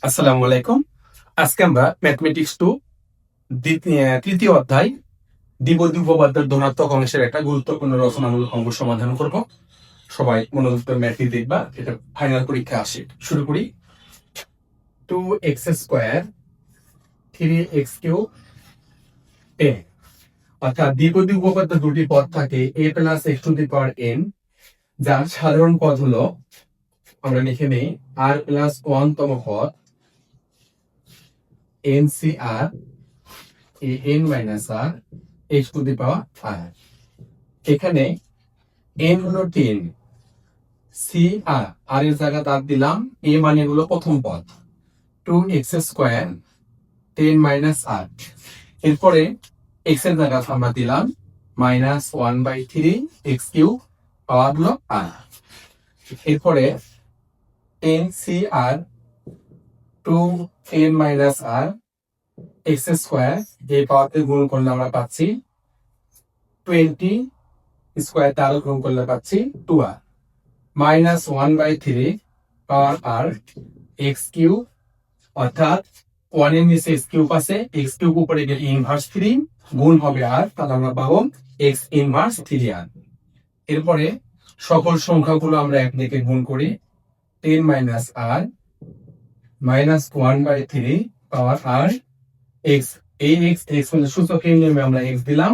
আসসালামু আলাইকুম। আজকে আমরা ম্যাথমেটিক্স 2 তৃতীয় অধ্যায় দ্বিপদী উপপাদ্যের ধনাত্মক অংশের একটা গুরুত্বপূর্ণ রচনামূলক অঙ্ক সমাধান করব। সবাই মনোযোগ করে ম্যাথটি দেখবা, এটা ফাইনাল পরীক্ষা আসে। শুরু করি। 2x² 3x³ a, অর্থাৎ দ্বিপদী উপপাদ্য দুটি পদ থাকে a plus x to the power n, যার সাধারণ পদ হলো, আমরা লিখে নেই r প্লাস 1 তম পদ NCR n minus r h to the power r। এখানে n হলো 10, c r এর জায়গা তার দিলাম, a মানে হলো প্রথম পদ 2x² 10 মাইনাস r। এরপরে x এর জায়গা আমরা দিলাম -1/3 x³ পাওয়ার হলো r। এরপরে 10cr 2n minus r x² এই পাওয়ারতে গুণ করলে আমরা পাচ্ছি 20 স্কোয়ার, তার গুণ করলে পাচ্ছি 2r -1/3 পাওয়ার r x³ অর্থাৎ 1 এর নিচে x³ আছে, x³ উপরে গেলে ইনভার্স 3 গুণ হবে r, তাহলে আমরা পাবো x ইনভার্স 3r। এরপরে সকল সংখ্যাগুলো আমরা একদিকে গুণ করি, 10 মাইনাস r -1/3 পাওয়ার r x, এই x মানে সূচকের নিয়মে আমরা x দিলাম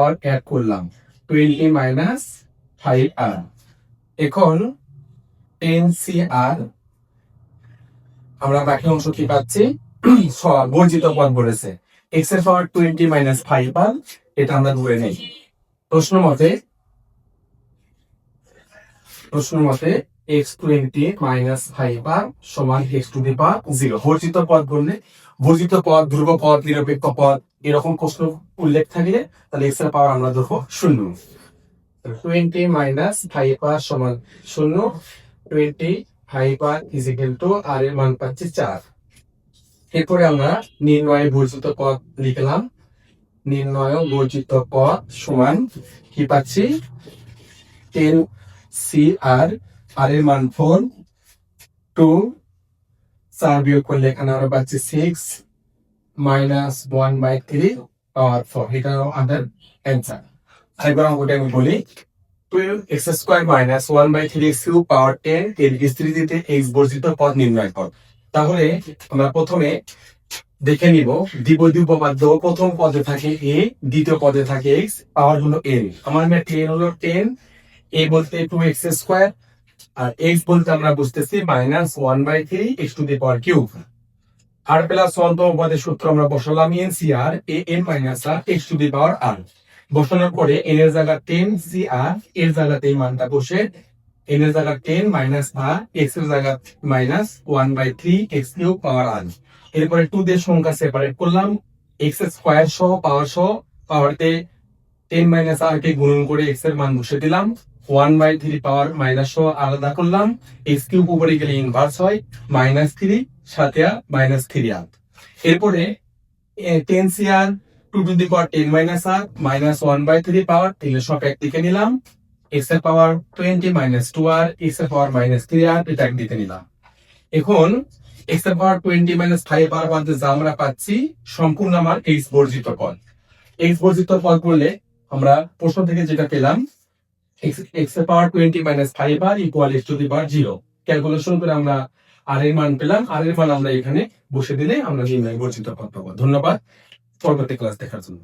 আর অ্যাড করলাম 20 মাইনাস 5r। এখন 10cr আমরা বাকি অংশ কি পাচ্ছি, বর্জিত পদ বলেছে, x এর পাওয়ার 20 মাইনাস 5r, এটা আমরা ধরে নেই। প্রশ্ন মতে x20 মাইনাস 5r সমান x টু দি পাওয়ার 0। বর্জিত পদ বললে, বর্জিত পদ, ধ্রুব পদ, নিরপেক্ষ পদ, এরকম প্রশ্ন উল্লেখ থাকলে তাহলে x এর পাওয়ার আমরা ধরবো 0। 20 মাইনাস 5r সমান 0, 25r is equal to r এর মান পাচ্ছি 4। এরপরে আমরা নির্ণয় বর্জিত পদ লিখলাম, নির্ণয় বর্জিত পদ সমান কি পাচ্ছি, 10cr r এর মান 4, 2 4 বিয়োগ করলে এখানে আমরা পাচ্ছি 6 -1/3 পাওয়ার 4, এটা আমাদের অ্যান্সার। আরেকবার অঙ্কটা আমি বলি, 12x² -1/3 x³ পাওয়ার 10 এর বিস্তৃতিতে x বর্জিত পদ নির্ণয় কর। তাহলে আমরা প্রথমে দেখে নিব দ্বিপদী উপপাদ্য, প্রথম পদে থাকে a, দ্বিতীয় পদে থাকে x, পাওয়ার হলো n। আমার ম্যাথ 10 হলো 10, a বলতে 2x², আর x বলতে আমরা বুঝতেছি -1/3 x to the power cube. r plus 1 তম পদের সূত্র আমরা বসালাম NCR an minus r x to the power r। বসানোর পরে n এর জায়গা 10cr, এর জায়গাতে এই মানটা বসে n এর জায়গা 10 মাইনাস r, x এর জায়গা -1/3 x³ পাওয়ার r। এরপরে 2 দিয়ে সংখ্যা সেপারেট করলাম, x স্কয়ার সহ পাওয়ারতে 10 মাইনাস r কে গুণন করে x এর মান বসে দিলাম, 1/3 পাওয়ার মাইনাস সহ আলাদা করলাম, x³ উপরে গেলে ইনভার্স হয়, -3 সাথে -3r। এরপরে 10cr 2 to the power 10 minus r -1/3 পাওয়ার, তাহলে সব একদিকে নিলাম, x এর পাওয়ার 20 মাইনাস 2r, x এর পাওয়ার -3r, এটা একদিকে নিলাম। এখন x এর পাওয়ার 20 মাইনাস 5r বাদে যা আমরা পাচ্ছি সম্পূর্ণ আমার x বর্জিত পদ। x বর্জিত পদ বললে আমরা প্রশ্ন থেকে যেটা পেলাম, x এর পাওয়ার 20 minus 5r equal x to the power 0। Calculation করে আমরা r এর মান পেলাম, r এর মান আমরা এখানে বসে দিলে আমরা নির্ণয় বর্জিত পদ পাবো। ধন্যবাদ পরবর্তী ক্লাস দেখার জন্য।